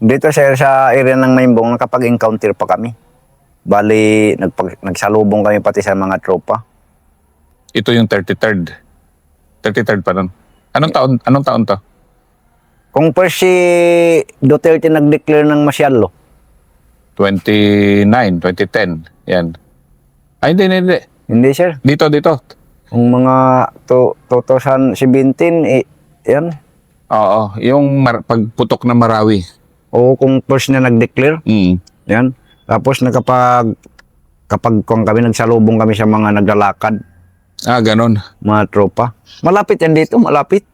Dito sir, sa area ng Maymbong, nakapag-encounter pa kami. Bali, nagsalubong kami pati sa mga tropa. Ito yung 33rd. 33rd pa nun. Anong taon to? Kung first si Duterte nag-declare ng martial law, 29, 2010. Yan. Ay, hindi. hindi sir. Dito. Kung mga 2017, yan. Oo, yung pagputok ng Marawi. O kung first na nag-declare, yan. Tapos kapag kami nagsalubong kami sa mga naglalakad, Ganon. mga tropa. Malapit yan dito, malapit.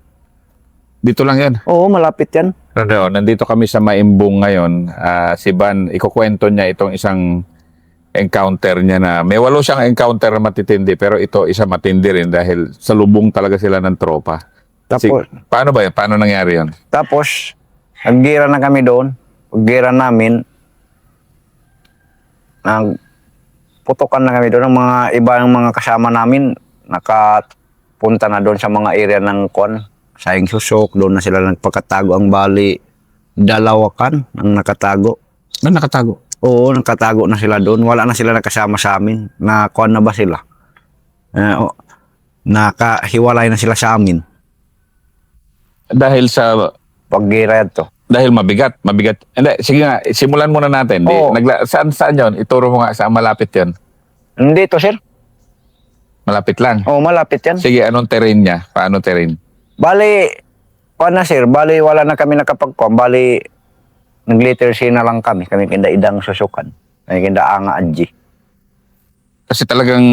Dito lang yan. Oo, malapit yan. Pero nandito kami sa Maimbong ngayon. Si Van, ikukwento niya itong isang encounter niya na may 8 siyang encounter na matitindi pero ito isa matindi rin dahil salubong talaga sila ng tropa. Tapos, Paano ba yun? Paano nangyari yun? tapos naggira na kami doon. Paggira namin, nagputokan na kami doon. Ang mga iba ng mga kasama namin, nakapunta na doon sa mga area ng Saying Susok, doon na sila nagpakatago. Ang bali, 2 ang nakatago. Nakatago? Oo, nakatago na sila doon. Wala na sila nakasama sa amin. Na ba sila? Nakahiwalay na sila sa amin. Dahil sa... Paggira to. Dahil mabigat. Hindi, sige nga, simulan muna natin. Oo. Saan yun? Ituro mo nga, saan malapit yun? Dito, sir. Malapit lang. Oo, malapit yan. Sige, anong terrain niya? Paano terrain? Bali, sir? Bali, wala na kami nakapagkuhan. Bali, nag-letter C na lang kami. Kami kinda idang susukan. Kami kinda anga adji. Kasi talagang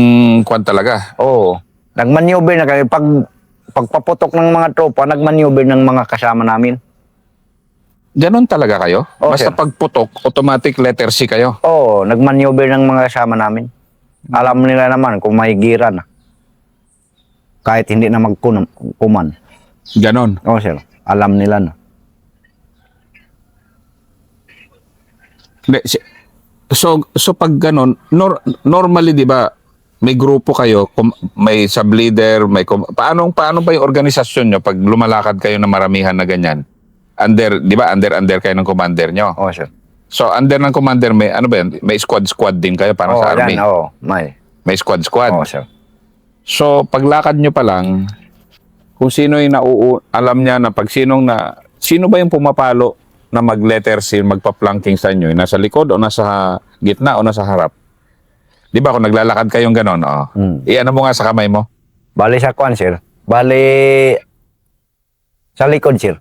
kwan talaga. Oo. Nagmaneuver na kami. Pagpaputok ng mga tropa, nagmaneuver ng mga kasama namin. Ganon talaga kayo? Oo, Basta sir. pagputok, automatic letter C kayo. Oo, nagmaneuver ng mga kasama namin. Alam nila naman kung may gira na. Kahit hindi na magkuman. Ganon. Oo, sir. Alam nila na. Hindi, so pag ganon, normally di ba, may grupo kayo, may sub-leader, paano ba yung organisasyon nyo pag lumalakad kayo na maramihan na ganyan? Di ba, under kayo ng commander nyo? Oo, sir. So, under ng commander, may ano ba yan? May squad din kayo para sa army? Yan, oo. May Squad. Oo, sir. So, paglakad nyo pa lang, kung sino yung alam niya na sino ba yung pumapalo na mag-letter C, magpa-planking sa inyo? Nasa likod o nasa gitna o nasa harap? Di ba kung naglalakad kayong ganon, i-ano mo nga sa kamay mo? Bali sa sir. Bali sa likod, sir.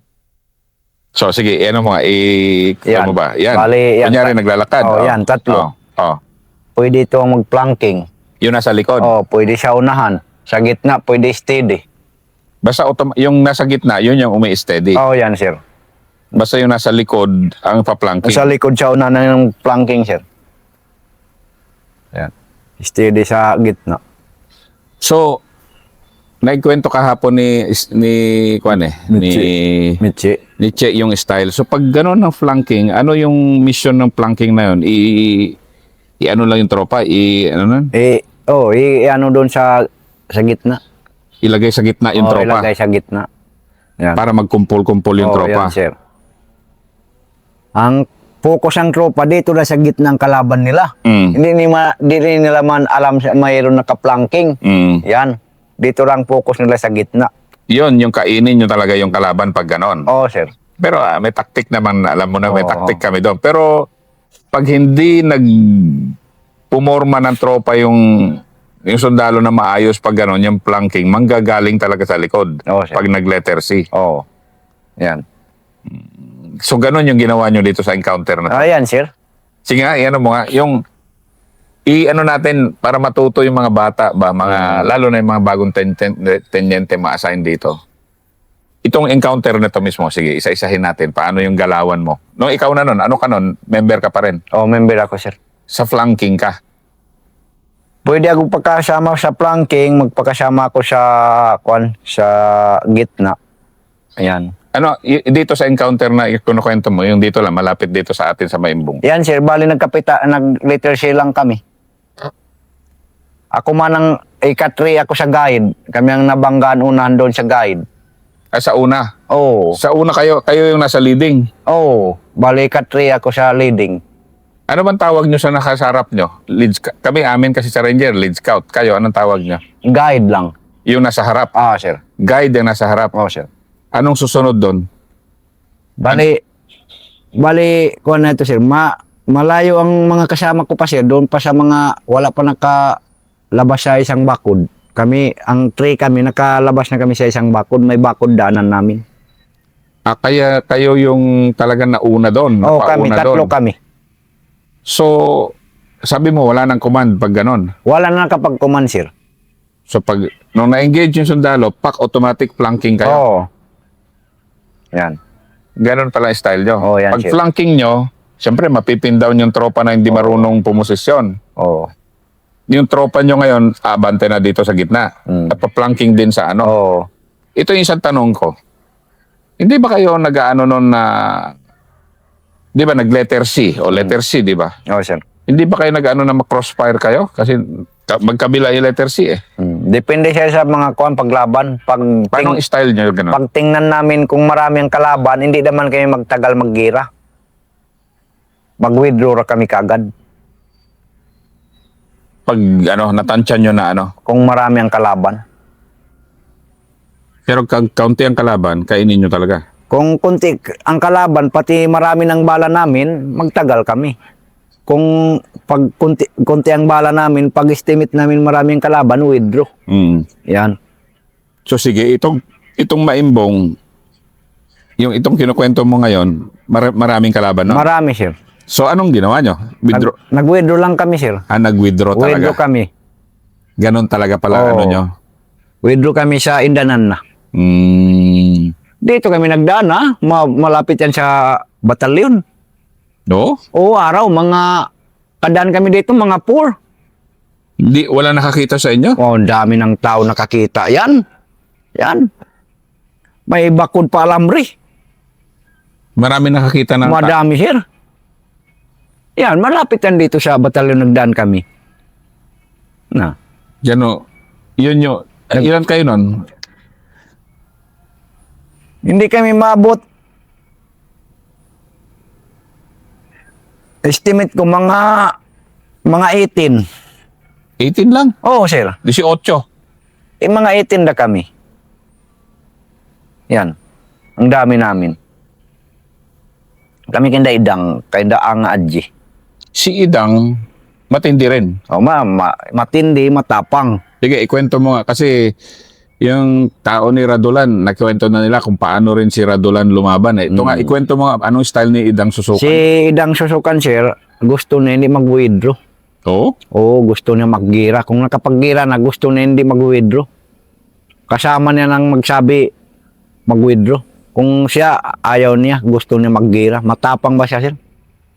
So, sige, i-ano mo nga, Yan. mo ba? Yan. Bali, yan. Kunyari, naglalakad. Yan, 3. Pwede ito mag-planking. Yun nasa likod. Pwede sa unahan. Sa gitna, pwede steady. Basta yung nasa gitna, yun yung umi-steady. Yan, sir. Basta yung nasa likod, ang pa-planking. Sa likod sa unahan ng planking, sir. Yan. Steady sa gitna. So, nagkwento kahapon ni Mitchi. yung style. So, pag gano'n ng flanking, ano yung mission ng flanking na yun? I-ano lang yung tropa? Ano doon sa gitna. Ilagay sa gitna yung tropa? Ilagay sa gitna. Yan. Para magkumpol-kumpol yung tropa? Yan, sir. Ang focus ng tropa dito na sa gitna ng kalaban nila. Hindi nila man alam mayroon naka-planking. Yan. Dito lang focus nila sa gitna. Yun, yung kainin nyo talaga yung kalaban pag ganon. Oo, sir. Pero may taktik naman, alam mo na may taktik kami doon. Pero pag hindi pumorma ng tropa yung sundalo na maayos pag ganon, yung planking, manggagaling talaga sa likod. Oo, sir. Pag nag-letter C. Oo. Yan. So ganon yung ginawa nyo dito sa encounter na to. Ayan, sir. Sige nga, i-ano mo nga, i-ano natin para matuto yung mga bata ba, lalo na yung mga bagong tenyente ma-assign dito. Itong encounter na to mismo, sige, isa-isahin natin. Paano yung galawan mo? Nung ikaw na nun, ano ka nun? Member ka pa rin? Member ako, sir. Sa flanking ka? Pwede ako pagkasama sa planking, magpakasama ako sa gitna. Ayan. Ano, dito sa encounter na kinukwento mo, yung dito lang, malapit dito sa atin sa Maimbong. Yan, sir. Bali, nag-letter C lang kami. Ako man ang ika-3 ako sa guide. Kami ang nabanggaan unahan doon sa guide. Sa una. Oo. Sa una kayo yung nasa leading. Oo. Bali, katri ako sa leading. Ano bang tawag nyo sa nakasarap nyo? Kami, amin kasi sa Ranger, lead scout. Kayo, anong tawag nyo? Guide lang. Yung nasa harap. Sir. Guide yung nasa harap. Sir. Anong susunod doon? Bali, kuha na ito, sir. Malayo ang mga kasama ko pa, sir. Doon pa sa mga, wala pa nakalabas sa isang bakod. Ang three kami, nakalabas na kami sa isang bakod. May bakod daanan namin. Kaya kayo yung talagang nauna doon. Kami, napauna tatlo doon. kami. So, sabi mo, wala nang command pag ganon. Wala na nakapag-command, sir. So, nung na-engage yung sundalo, automatic flanking kayo. Oo. Yan. Ganon pala yung style nyo. Oo, yan, Pag sir. flanking nyo, siyempre, mapipin down yung tropa na hindi marunong pumosisyon. Oo. Yung tropa nyo ngayon, abante na dito sa gitna. At pa-flanking din sa ano. Oo. Ito yung isang tanong ko. Hindi ba kayo nag-ano nun na, di ba, nag-letter C o letter C, di ba? Oo, sir. Hindi ba kayo nag-ano na mag-crossfire kayo? Kasi magkabila yung letter C eh. Depende siya sa mga paglaban. Paano ang style nyo gano'n? Pag tingnan namin kung marami ang kalaban, hindi naman kami magtagal maggira. Mag-withdraw ra kami kagad. Pag natansya nyo na ano. Kung marami ang kalaban. Pero kaunti ang kalaban, kainin nyo talaga. Kung kunti ang kalaban, pati marami ng bala namin, magtagal kami. Kung pag kunti ang bala namin, pag-estimate namin maraming kalaban, withdraw. Yan. So sige, itong maimbong, itong kinukwento mo ngayon, maraming kalaban, no? Marami, sir. So anong ginawa nyo? Nag-withdraw lang kami, sir. Nag-withdraw talaga? Withdraw kami. Ganon talaga pala Oo. nyo? Withdraw kami sa Indanan na. Dito kami nagdaan, ha? Malapit yan sa batalyon. No? Oo, araw, kadaan kami dito, mga 4. Wala nakakita sa inyo? Ang dami ng tao nakakita. Yan. May bakod pa alamri. Marami nakakita ng... Madami, sir. Yan, malapit yan dito sa batalyon nagdaan kami. Ilan kayo nun? Hindi kami maabot. Estimate ko mga 18. 18 lang? Oo, sir. 18? Mga 18 na kami. Yan. Ang dami namin. Kami kinda ang adji. Si Idang, matindi rin. Matindi, matapang. Sige, ikwento mo nga. Kasi yung tao ni Radulan, nakikwento na nila kung paano rin si Radulan lumaban. Ito nga, ikwento mo nga, anong style ni Idang Susukan? Si Idang Susukan, sir, gusto niya hindi mag-withdraw. Oo? Oo, gusto niya maggira. Kung nakapaggira na, gusto niya hindi mag-withdraw. Kasama niya nang magsabi, mag-withdraw. Kung siya, ayaw niya, gusto niya maggira. Matapang ba siya, sir?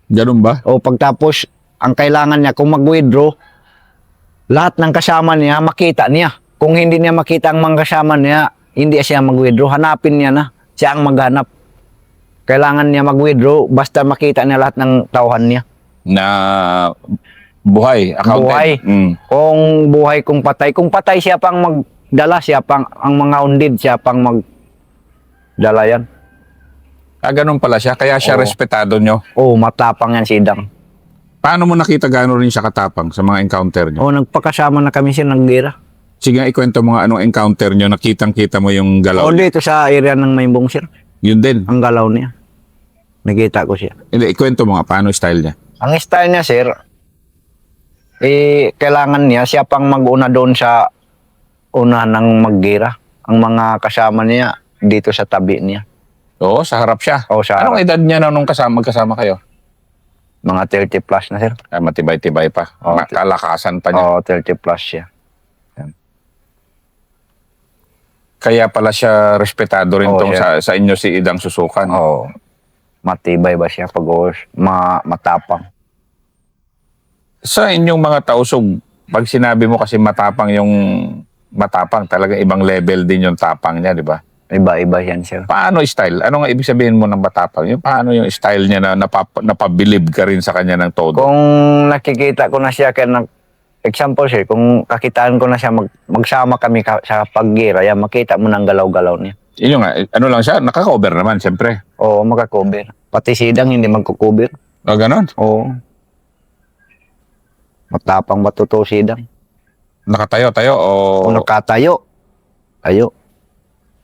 Ganun ba? O pagtapos, ang kailangan niya, kung mag-withdraw, lahat ng kasama niya, makita niya. Kung hindi niya makita ang mga kasama niya, hindi siya mag-withdraw. Hanapin niya na. Siya ang maghanap. Kailangan niya mag-withdraw, basta makita niya lahat ng tauhan niya. Na buhay, accounted. Buhay. Kung buhay, kung patay. Kung patay, siya pang magdala. Ang mga undid, siya pang magdala yan. Ganun pala siya. Kaya siya Oo. respetado nyo. Oo, matapang yan si Idang. Paano mo nakita gano'n rin siya katapang sa mga encounter nyo? Oo, nagpakasama na kami siya ng gira. Sige, ikwento mo nga anong encounter nyo, nakitang-kita mo yung galaw. Oo, dito sa area ng Maimbong, sir. Yun din. Ang galaw niya. Nakita ko siya. Hindi, ikwento mo nga, paano style niya? Ang style niya, sir, kailangan niya, siya pang mag-una doon sa una ng maggira. Ang mga kasama niya, dito sa tabi niya. Oo, sa harap siya. Oo, sa Anong edad niya nung magkasama kayo? Mga 30 plus na, sir. Matibay-tibay pa. Oo. Kalakasan pa niya. Oo, 30 plus siya. Kaya pala siya respetado rin Oo, tong siya. sa inyo si Idang Susukan. Oo. Matibay ba siya pag matapang? Sa inyong mga tausog, pag sinabi mo kasi matapang talaga ibang level din yung tapang niya, di ba? Iba-iba yan, sir. Paano style? Ano nga ibig sabihin mo ng matapang? Paano yung style niya na napabilib ka rin sa kanya ng todo? Kung nakikita ko na siya, example, sir, kung kakitaan ko na siya, magsama kami sa paggira, yan, makita mo ng galaw-galaw niya. Yun nga, ano lang siya, naka-cover naman, siyempre. Oo, makakover. Pati sidang hindi magkukover. O, ganon. Oo. Matapang ba totoo sidang? Nakatayo-tayo o... Kung nakatayo, tayo.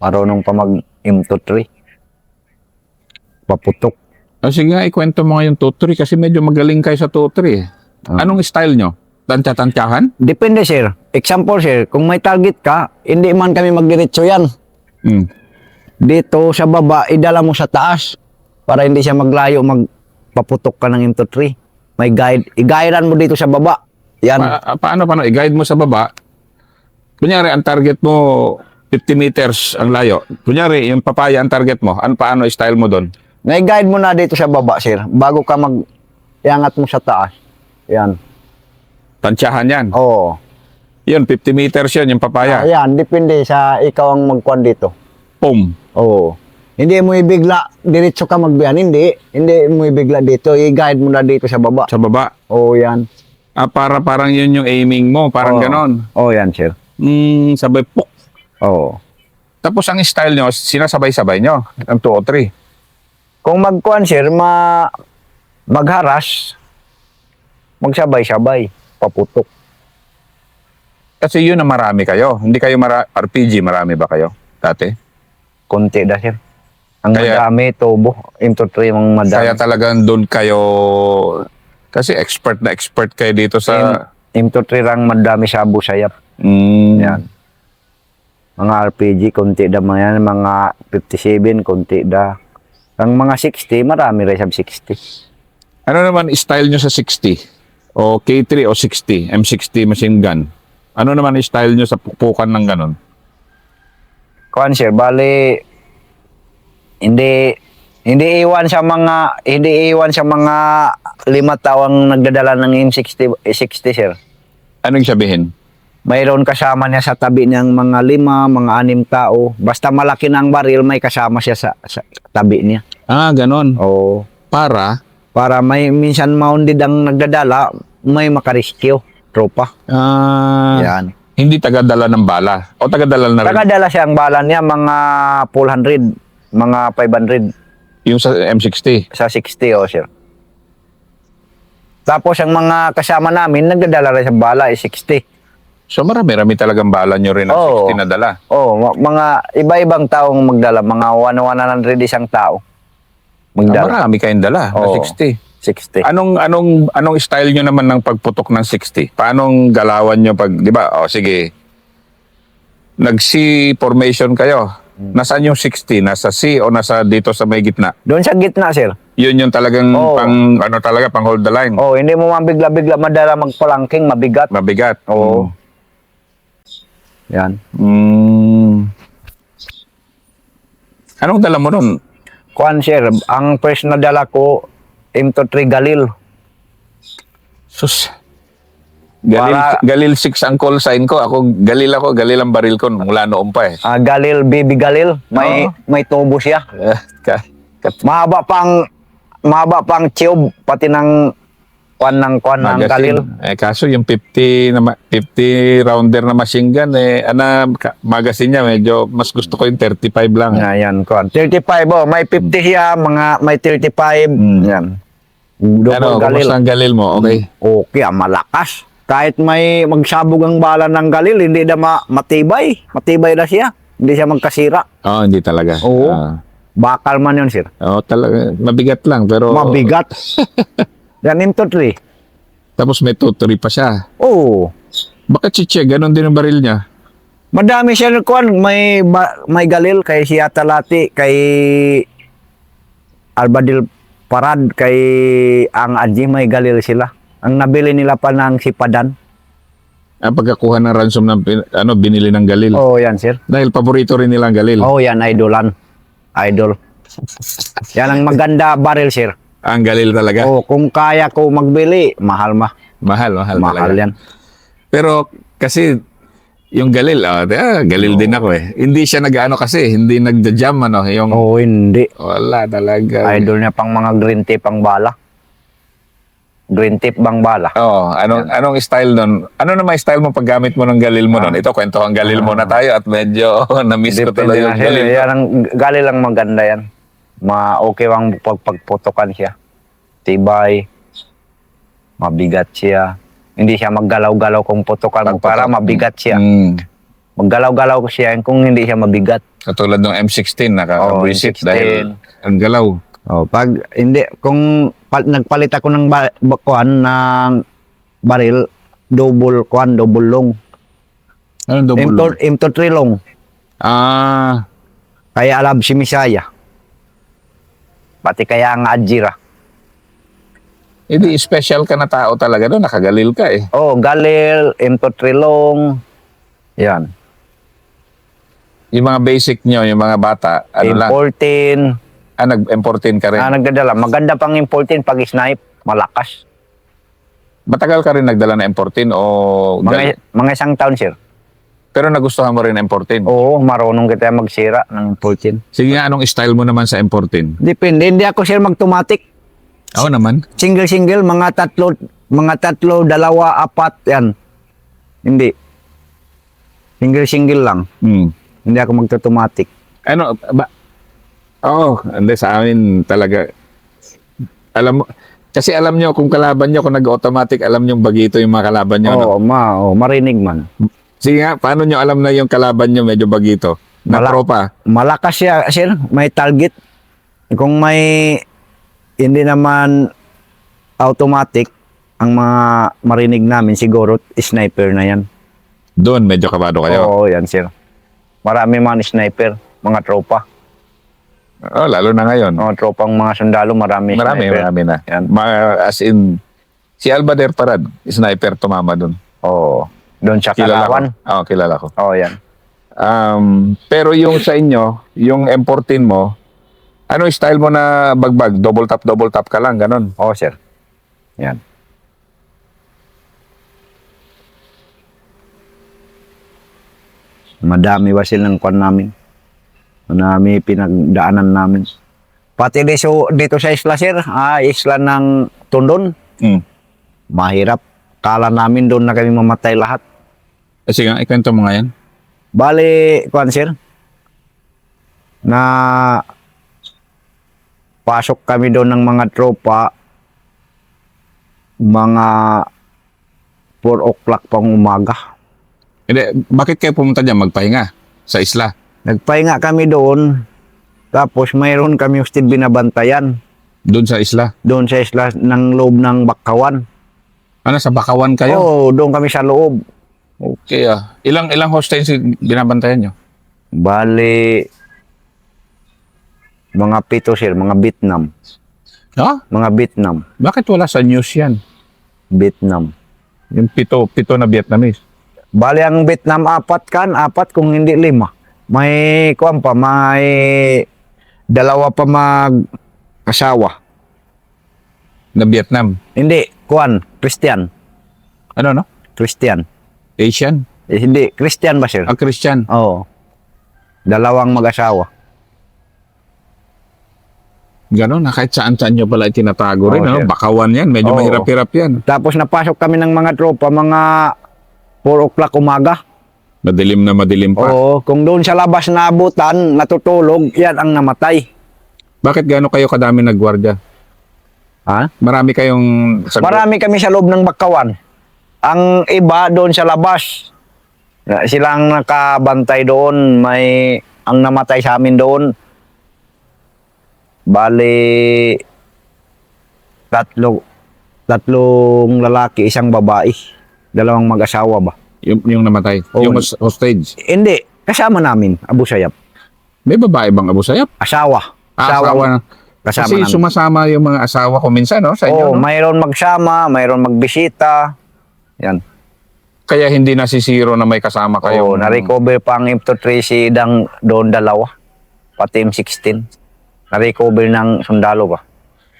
Marunong pa mag-M2-3. Paputok. O, sige nga, ikwento mo nga yung tuturi kasi medyo magaling kayo sa tuturi. Anong style nyo? Tantya-tantyahan? Depende, sir. Example, sir, kung may target ka, hindi man kami magdiretso yan. Hmm. Dito sa baba, idala mo sa taas para hindi siya maglayo, magpaputok ka ng M2-3. May guide. I-guidean mo dito sa baba. Yan. Paano? I-guide mo sa baba. Kunyari, ang target mo 50 meters ang layo. Kunyari, yung papaya ang target mo. Paano style mo doon? May guide mo na dito sa baba, sir. Bago ka iangat mo sa taas. Yan. Tantyahan yan. Oo. Yun, 50 meters yun, yung papaya. Yan, depende sa ikaw ang magkuhan dito. Boom. Oo. Hindi mo ibigla, diretso ka magbiyan. Hindi mo ibigla dito. I-guide mo na dito sa baba. Sa baba. Oo, yan. Parang yun yung aiming mo. Parang Oo. ganon. Oo, yan, sir. Sabay, puk. Oo. Tapos ang style nyo, sinasabay-sabay nyo. Ang 2 o 3. Kung magkuhan, sir, magharas, magsabay-sabay, paputok. Kasi yun na marami kayo. Hindi kayo RPG, marami ba kayo dati? Konti da, sir. Ang Kaya- madami, tubo. M2-3 ang madami. Kaya talagang doon kayo, kasi expert na expert kayo dito sa... M2-3 ang madami sa Abu Sayyaf. Yan. Mga RPG, konti da mga yan. Mga 57, konti da. Ang mga 60, marami rin sa 60. Ano naman style nyo sa 60? O K3 o 60? M60 machine gun? Ano naman style nyo sa pupukan ng ganon? Kuhan, sir, bali, hindi iwan sa mga 5 tawang nagdadala ng M60, 60, sir. Anong sabihin? Mayroon kasama niya sa tabi niyang mga 5, mga 6 tao. Basta malaki na ang baril, may kasama siya sa tabi niya. Ganon. Oo. Para? Para may minsan mounted ang nagdadala, may makarescue, tropa. Yan. Hindi tagadala ng bala. O tagadala na rin. Tagadala siya ang bala niya, mga 400, mga 500 Yung sa M60. sa 60, sir. Tapos ang mga kasama namin, nagdadala rin sa bala, 60. So marami-rami talagang bala nyo rin ang Oo. 60 na dala. Mga iba-ibang taong magdala, mga 100 isang tao. Magdala. Marami kayong dala na Oo. 60. 60. Anong style nyo naman ng pagputok ng 60? Paanong galawan nyo pag, di ba? O sige, nag-C formation kayo. Nasaan yung 60? Nasa C o nasa dito sa may gitna? Doon sa gitna, sir. Yun yung talagang Oo. pang hold the line. Hindi mo mabigla-bigla madala magpalangking, mabigat. Mabigat. Oo. Yan. Anong dala mo nun? Kuan, sir, ang first na dala ko, M2-3 Galil. Sus. Para- Galil 6 ang call sign ko. Galil ang baril ko mula noon pa eh. Galil, baby Galil. Oo. May tubo siya. Mahaba pang tube, pati ng kuan ng Galil. Kaso yung 50 rounder na machine gun magazine niya medyo mas gusto ko yung 35 lang. Ayan, kuan. 35, may 50 siya, may 35. Yan. Double Galil. Kumusta ang Galil mo? Okay. Okay, malakas. Kahit may magsabog ang bala ng Galil, hindi na matibay. Matibay na siya. Hindi siya magkasira. Hindi talaga. Oo. Bakal man yun, sir. Talaga. Mabigat lang pero... Mabigat. Yan, M2-3. Tapos may tutory pa siya. Oo. Bakit si Che? Ganon din ang baril niya. Madami siya kuan, may Galil kay Siya Talati, kay Albadil Parad, kay Ang Aji, may Galil sila. Ang nabili nila pa ng Sipadan. Ang pagkakuha ng ransom ng binili ng Galil. Yan, sir. Dahil paborito rin nila ang Galil. Yan, idol. Yan ang maganda baril, sir. Ang Galil talaga. Kung kaya ko magbili, mahal Mahal talaga. yan. Pero kasi yung Galil, Galil din ako eh. Hindi siya kasi, hindi nagja-jam yung Hindi. wala talaga. Idol niya pang mga green tea pang bala. green tip bang bala. Oh, anong style nun? Ano naman style mo paggamit mo ng galil mo nun? Ito, kwento ang galil mo na tayo at medyo na-miss ko Depende tuloy na yung siya. galil. Yan ang gali lang maganda yan. Okay bang pagputukan siya. Tibay. Mabigat siya. Hindi siya maggalaw-galaw kung putukan mo para mabigat siya. Maggalaw-galaw ko siya kung hindi siya mabigat. Katulad ng M16, nakaka-visit M16. dahil ang galaw. Pag hindi, kung nagpalit ako ng ng baril, double long. Anong double long? M23 long. Ah, Kaya alam si Misaya. Pati kaya ang Adjira. hindi special ka na tao talaga doon, nakagalil ka eh. Galil, M23 long. Yan. Yung mga basic nyo, yung mga bata, ano lang? M14. Nag-M14 ka rin. Nagdadala. Maganda pang M14 pag snipe. Malakas. Matagal ka rin nagdala ng M14 o... Mga isang taon, sir. Pero nagustuhan mo rin M14? Oo, marunong kita magsira ng M14. Sige nga, anong style mo naman sa M14? Depende. Hindi ako, sir, mag-automatic. Oo naman. Single, mga tatlo, dalawa, apat, yan. Hindi. Single lang. Hindi ako mag-automatic. Ano, ba? Oo, hindi sa amin talaga. Alam mo, kasi alam nyo kung kalaban nyo, kung nag-automatic, alam nyo bagito yung mga kalaban nyo. No? Marinig man. Sige nga, paano nyo alam na yung kalaban nyo medyo bagito? Na tropa? Malakas siya, sir. May target. Kung may hindi naman automatic, ang mga marinig namin siguro, sniper na yan. Doon, medyo kabado kayo. Oo, yan, sir. Marami mga sniper, mga tropa. Oh, lalo na ngayon. Tropang mga sundalo, marami sniper. Marami na. Yan. As in, si Albader Parad, sniper tumama doon. Oo. Doon sa Kalawan. Oo, kilala ko. Oo, yan. Pero yung sa inyo, yung M14 mo, ano style mo na bagbag? Double tap ka lang, ganun. Oo, sir. Yan. Madami ba silang kwan namin? Madami pinagdaanan namin. Pati dito sa isla, sir, isla ng Tundon, mahirap. Kala namin doon na kami mamatay lahat. Sige nga, ikwento mo nga yan. Bali, kwan, sir, na pasok kami doon ng mga tropa, mga 4 o'clock pang umaga. Hindi, bakit kayo pumunta dyan magpahinga sa isla? Nagpahinga kami doon, tapos mayroon kami hosted binabantayan Doon sa isla? doon sa isla ng loob ng Bakawan. Ano, sa Bakawan kayo? Oo, doon kami sa loob. Okay ah. Ilang hostages binabantayan nyo? Bali, mga 7, sir, mga Vietnam. Ha? Mga Vietnam. Bakit wala sa news yan? Vietnam. Yung pito na Vietnamese. Bali, ang Vietnam, 4 kung hindi 5. May, kuwan pa, may 2 pa mag-asawa. Na Vietnam. Hindi, kuwan, Christian. Ano no? Christian. Asian? Hindi, Christian ba, sir? Christian. Oo. 2 mag-asawa. Gano'n, na kahit saan-saan nyo pala itinatago rin. Oo, Ano? sir. Bakawan yan. Medyo Oo. mahirap-hirap yan. Tapos napasok kami ng mga tropa, mga 4 o'clock umaga. Madilim na madilim pa. Oo, kung doon sa labas na abutan, natutulog, yan ang namatay. Bakit gano'n kayo kadami nagwardya? Ha? Marami kayong... Marami kami sa loob ng Bakawan. Ang iba doon sa labas. Silang nakabantay doon, ang namatay sa amin doon. Bali, tatlong lalaki, 1 babae. 2 mag-asawa ba? Yung namatay? Oo. Yung hostage? Hindi, kasama namin, Abu Sayyaf. May babae bang Abu Sayyaf? Asawa. Asawa. Kasama Kasi namin. sumasama yung mga asawa ko minsan, no? Sa inyo, Oo, no? mayroon magsama, mayroon magbisita. Yan. Kaya hindi nasisiro na may kasama kayo. Oo, na-recover pa ang M23 si Dang doon 2. Pati M16. Na-recover ng sundalo ba?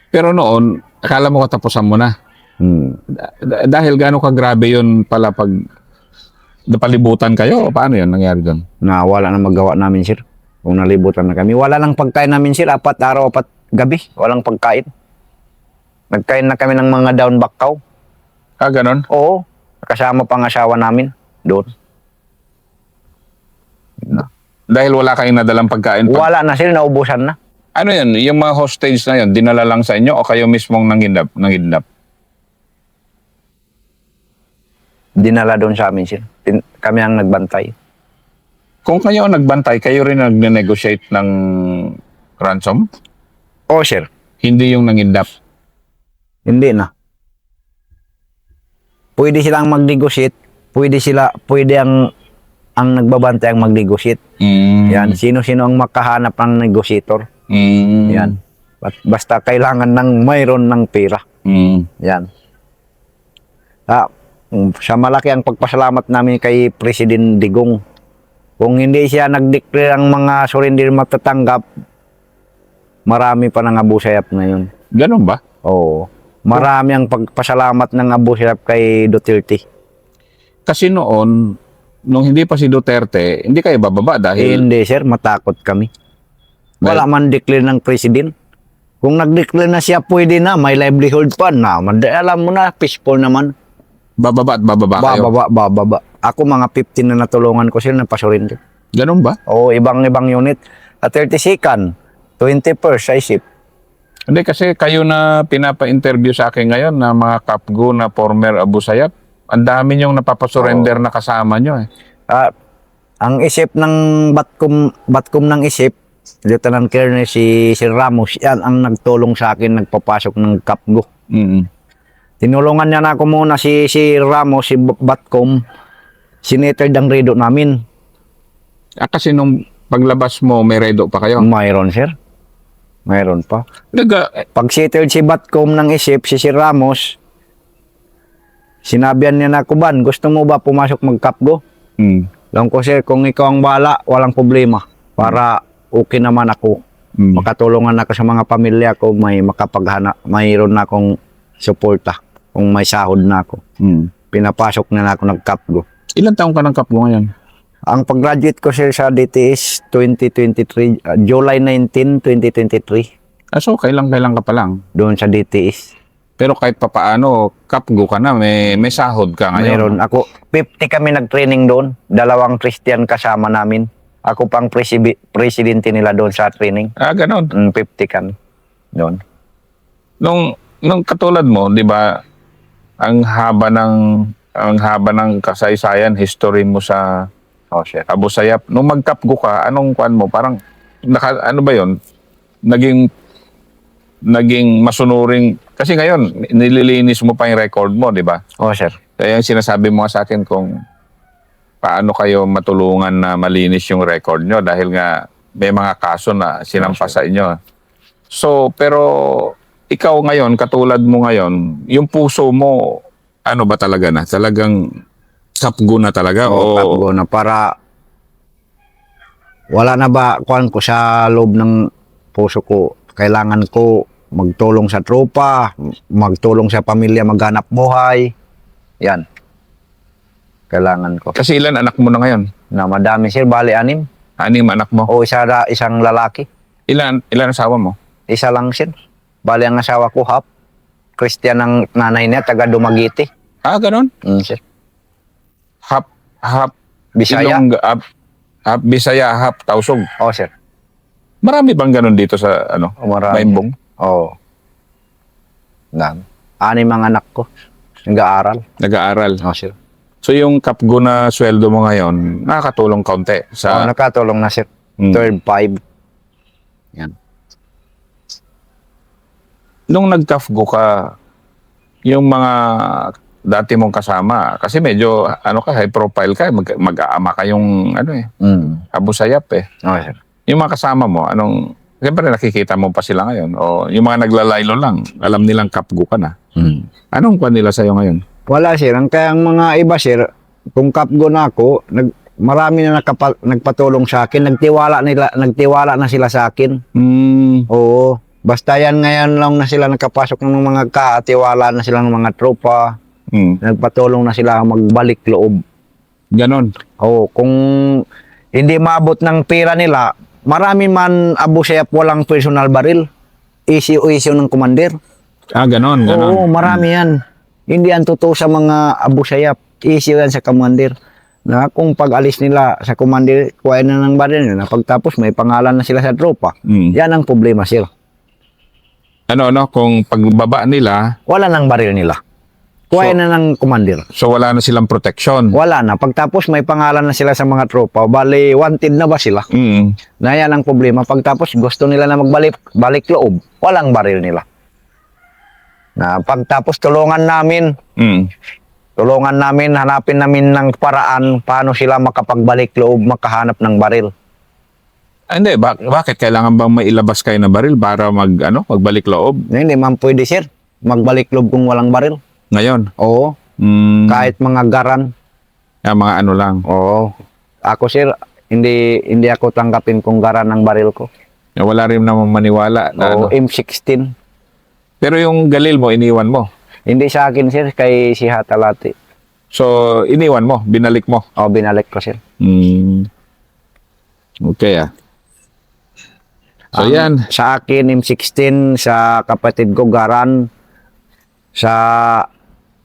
Pero noon, akala mo katapusan mo na. Dahil gaano kagrabe yun pala pag napalibutan kayo, paano yun nangyari doon? Na wala na magawa namin, sir. Kung nalibutan na kami. Wala lang pagkain namin, sir. 4 araw, 4 gabi. Walang pagkain. Nagkain na kami ng mga down bakaw. Ah, ganon? Oo. Kasama pang asawa namin doon. Dahil wala kayong nadalang pagkain. Wala na sila, naubusan na. Ano yun? Yung mga hostage na yun, dinala lang sa inyo o kayo mismong nanginap? Dinala doon sa amin sila. Kami ang nagbantay. Kung kayo ang nagbantay, kayo rin nagne-negotiate ng ransom? Oo, sir. Hindi yung nanginap. Hindi na. Pwede silang mag-negotiate. Pwede ang nagbabantay ang mag-negotiate. Yan. Sino-sino ang makahanap ng negotiator. Yan. Basta kailangan ng mayroon ng pera. Yan. Sa malaki ang pagpasalamat namin kay President Digong. Kung hindi siya nag-declare ang mga surrender matatanggap, marami pa ng Abu Sayyaf ngayon. Ganun ba? Oo. Marami ang pagpasalamat ng Abu Sayyaf kay Duterte. Kasi noon, nung hindi pa si Duterte, hindi kayo bababa dahil... Hindi, sir. Matakot kami. Wala man declare ng president. Kung nag-declare na siya, pwede na. May livelihood pa na. Alam mo na, peaceful naman. Bababa at bababa kayo? Bababa. Ako mga 15 na natulungan ko sila na pasurrender. Ganun ba? Oo, ibang unit. At 32nd, 21st, sa isip. Hindi, kasi kayo na pinapa-interview sa akin ngayon na mga kapgo na former Abu Sayyaf, ang dami niyong napapasurrender na kasama niyo eh. Ang isip ng Batcom ng isip, Lieutenant Colonel si Ramos, yan ang nagtulong sa akin, nagpapasok ng kapgo. Tinulungan niya na ako muna si Ramos, si Batcom, sinettled ang redo namin. Kasi nung paglabas mo, may redo pa kayo? Mayroon, sir. Mayroon pa. Pag settled si Batcom ng isip, si Ramos, sinabihan niya na ako, Ban, gusto mo ba pumasok magkapgo? Lang ko, sir, kung ikaw ang bahala, walang problema. Para okay naman ako. Makatulungan ako sa mga pamilya ko, mayroon na akong suporta. Kung may sahod na ako. Pinapasok na ako nagkapgo. Ilan taong ka ng kapgo ngayon? Ang pag-graduate ko, sir, sa DTS 2023, July 19, 2023. So, kailan ka pa lang? Doon sa DTS. Pero kahit papaano, kapgo ka na, may sahod ka ngayon. Meron ako. 50 kami nag-training doon. 2 Christian kasama namin. Ako pang presidente nila doon sa training. Ganon. 50 kami doon. Nung katulad mo, di ba, ang haba ng kasaysayan, history mo sa Abu Sayyaf. Nung magkapgo ka, anong kwan mo? Parang, ano ba yon? Naging masunuring, kasi ngayon, nililinis mo pa yung record mo, di ba? Sir. Kaya yung sinasabi mo sa akin kung paano kayo matulungan na malinis yung record nyo dahil nga may mga kaso na sinampa sa inyo. So, pero ikaw ngayon, katulad mo ngayon, yung puso mo, ano ba talaga na? Talagang kapgo na talaga? Kapgo na para wala na ba kuan ko sa loob ng puso ko. Kailangan ko magtulong sa tropa, magtulong sa pamilya, maghanap buhay. Yan. Kailangan ko. Kasi ilan anak mo na ngayon? Na madami, sir. Bali 6. 6 anak mo? O isang lalaki. Ilan asawa mo? Isa lang, sir. Bali ang asawa ko, Hap. Christian ang nanay niya, taga Dumaguete. Ganon? Sir. Hap Bisaya. Hap Bisaya, Hap Tausog. Sir. Marami bang ganon dito sa Marami. Maimbong? Dami. 6 ang anak ko. Nag-aaral. Sir. So yung kapgo na sweldo mo ngayon, nakakatulong kaunti sa... Nakatulong na, sir. 3-5. Yan. Nung nagkapgo ka, yung mga dati mong kasama, kasi medyo high profile ka, mag-aama kayong Abu Sayyaf eh. Sir. Yung mga kasama mo, siyempre nakikita mo pa sila ngayon, o yung mga naglalaylo lang, alam nilang kapgo ka na. Anong kwan nila sa'yo ngayon? Wala, sir. Kaya ang mga iba, sir, kung kapgo na ako, marami na nagpatulong sa akin. Nagtiwala na sila sa akin. Oo. Basta yan ngayon lang na sila nakapasok ng mga tiwala na sila ng mga tropa. Nagpatulong na sila magbalik loob. Ganon. Oo. Kung hindi maabot ng pera nila, marami man Abu Sayyaf walang personal baril. Issue ng commander. Ganon, ganon. Oo, marami yan. Hindi yan totoo sa mga Abu Sayyaf. Issue yan sa commander. Na kung pag-alis nila sa commander, kuhain na ng baril nila. Pagtapos may pangalan na sila sa tropa. Mm. Yan ang problema, sir. Ano, kung pagbaba nila, Wala nang baril nila. Kuhain na ng commander. so wala na silang protection. Wala na. Pagtapos may pangalan na sila sa mga tropa. Bali, wanted na ba sila? Mm. Na yan ang problema. Pagtapos gusto nila na balik loob. Walang baril nila. Na pagtapos tulungan namin, Mm. hanapin namin ng paraan paano sila makapagbalik loob, makahanap ng baril. Hindi, bakit kailangan bang mailabas kayo na baril para magbalik loob Na hindi man pwede, sir. Magbalik loob kung walang baril. ngayon? Oo. Mm. Kahit mga garan. Mga ano lang. Oo. Ako, sir, hindi ako tanggapin kung garan ng baril ko. Wala rin naman maniwala na Oo, M16. Pero yung galil mo, iniwan mo. Hindi sa akin, sir, kay si Hatalati. So, iniwan mo, binalik mo. O, binalik ko, sir. Mm. Okay So, yan. Sa akin, M16, sa kapatid ko, garan. Sa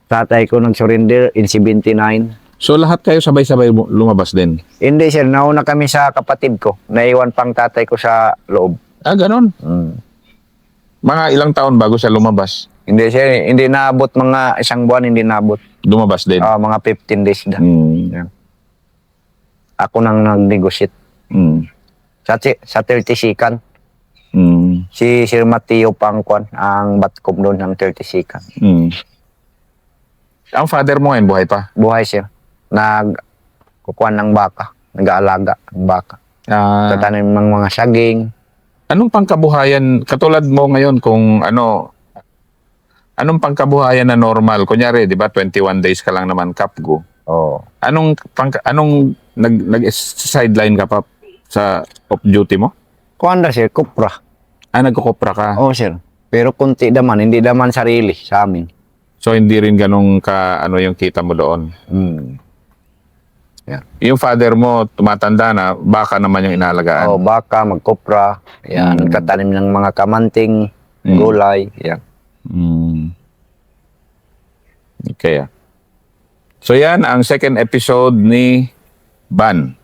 tatay ko nag-surrender in 79. So, lahat kayo sabay-sabay lumabas din? Hindi, sir. Nauna kami sa kapatid ko. Naiwan pang tatay ko sa loob. Ganon. Mm. Mga ilang taon bago siya lumabas? Hindi, sir. Hindi naabot mga isang buwan, hindi naabot. Lumabas din? Mga 15 days na. Mm. Ako nang nag-negotiate. Mm. Sa 30 second. Mm. Si Sir Mateo Pangkwan, ang batcom doon ng 30 second. Mm. Ang father mo ngayon, buhay pa? Buhay, sir. Nagkukuhan ng baka. Nag-aalaga ng baka. Tatanim ng mga saging. Anong pangkabuhayan, katulad mo ngayon kung anong pangkabuhayan na normal? Kunyari, di ba, 21 days ka lang naman kapgo. Oh. Anong nag-sideline ka pa sa off-duty mo? Kuhanda, sir. Kupra. Nagkukopra ka. Oo, sir. Pero kunti naman. Hindi naman sarili sa amin. So, hindi rin ganun ka, yung kita mo doon. Mm. Yung father mo, tumatanda na, baka naman yung inalagaan. Baka, magkupra. Yan. Tatanim ng mga kamanting, gulay. Yan. Mm. Okay. So, yan ang second episode ni Ban.